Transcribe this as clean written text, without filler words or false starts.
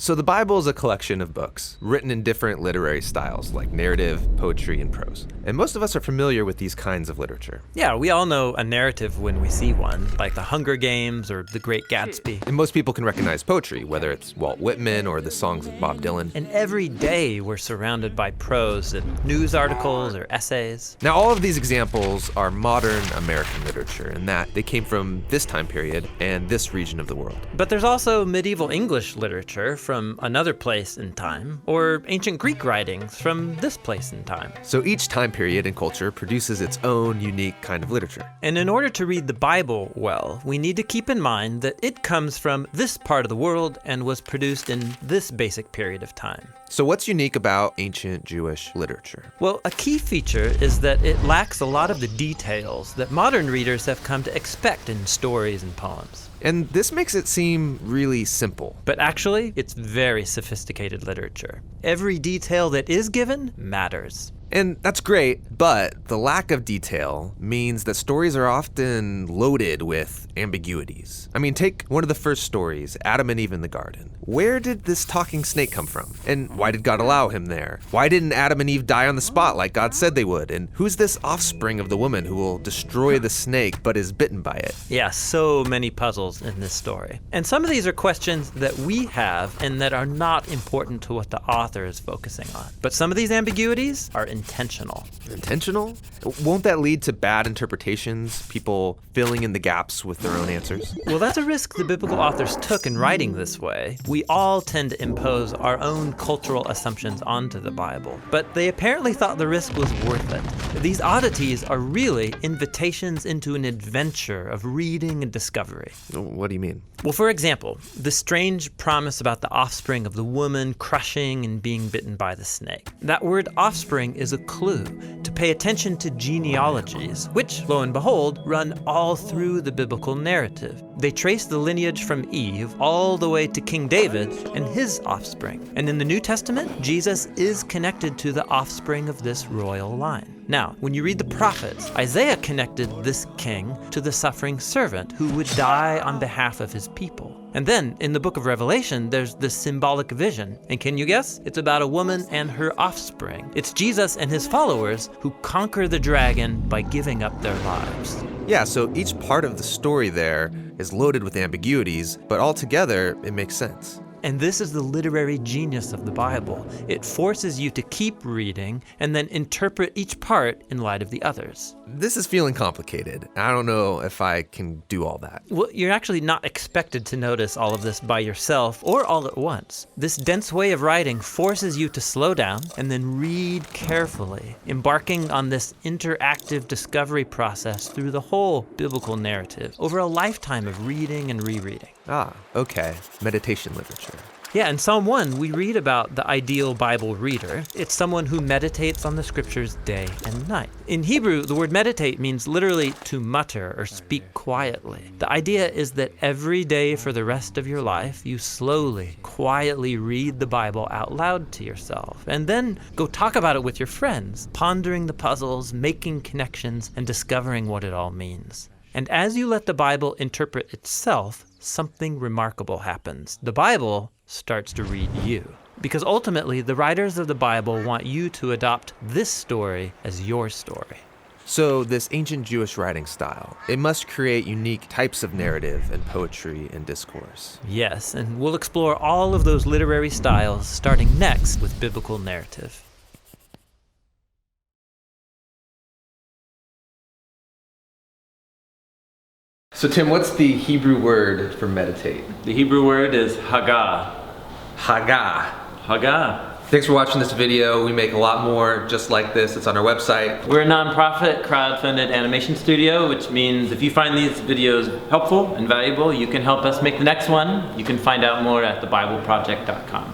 So the Bible is a collection of books written in different literary styles like narrative, poetry, and prose. And most of us are familiar with these kinds of literature. Yeah, we all know a narrative when we see one, like The Hunger Games or The Great Gatsby. And most people can recognize poetry, whether it's Walt Whitman or the songs of Bob Dylan. And every day we're surrounded by prose and news articles or essays. Now, all of these examples are modern American literature in that they came from this time period and this region of the world. But there's also medieval English literature from another place in time, or ancient Greek writings from this place in time. So each time period and culture produces its own unique kind of literature. And in order to read the Bible well, we need to keep in mind that it comes from this part of the world and was produced in this basic period of time. So what's unique about ancient Jewish literature? Well, a key feature is that it lacks a lot of the details that modern readers have come to expect in stories and poems. And this makes it seem really simple. But actually, it's very sophisticated literature. Every detail that is given matters. And that's great, but the lack of detail means that stories are often loaded with ambiguities. I mean, take one of the first stories, Adam and Eve in the garden. Where did this talking snake come from? And why did God allow him there? Why didn't Adam and Eve die on the spot like God said they would? And who's this offspring of the woman who will destroy the snake but is bitten by it? Yeah, so many puzzles in this story. And some of these are questions that we have and that are not important to what the author is focusing on. But some of these ambiguities are intentional. Intentional? Won't that lead to bad interpretations, people filling in the gaps with their own answers? Well, that's a risk the biblical authors took in writing this way. We all tend to impose our own cultural assumptions onto the Bible, but they apparently thought the risk was worth it. These oddities are really invitations into an adventure of reading and discovery. What do you mean? Well, for example, the strange promise about the offspring of the woman crushing and being bitten by the snake. That word offspring is a clue to pay attention to genealogies, which, lo and behold, run all through the biblical narrative. They trace the lineage from Eve all the way to King David and his offspring. And in the New Testament, Jesus is connected to the offspring of this royal line. Now, when you read the prophets, Isaiah connected this king to the suffering servant who would die on behalf of his people. And then, in the book of Revelation, there's this symbolic vision. And can you guess? It's about a woman and her offspring. It's Jesus and his followers who conquer the dragon by giving up their lives. Yeah, so each part of the story there is loaded with ambiguities, but altogether, it makes sense. And this is the literary genius of the Bible. It forces you to keep reading and then interpret each part in light of the others. This is feeling complicated. I don't know if I can do all that. Well, you're actually not expected to notice all of this by yourself or all at once. This dense way of writing forces you to slow down and then read carefully, embarking on this interactive discovery process through the whole biblical narrative over a lifetime of reading and rereading. Ah, okay. Meditation literature. Yeah, in Psalm 1, we read about the ideal Bible reader. It's someone who meditates on the scriptures day and night. In Hebrew, the word meditate means literally to mutter or speak quietly. The idea is that every day for the rest of your life, you slowly, quietly read the Bible out loud to yourself, and then go talk about it with your friends, pondering the puzzles, making connections, and discovering what it all means. And as you let the Bible interpret itself, something remarkable happens. The Bible starts to read you. Because ultimately, the writers of the Bible want you to adopt this story as your story. So this ancient Jewish writing style, it must create unique types of narrative and poetry and discourse. Yes, and we'll explore all of those literary styles starting next with biblical narrative. So Tim, what's the Hebrew word for meditate? The Hebrew word is Haggah. Haggah. Haggah. Thanks for watching this video. We make a lot more just like this. It's on our website. We're a nonprofit crowd-funded animation studio, which means if you find these videos helpful and valuable, you can help us make the next one. You can find out more at thebibleproject.com.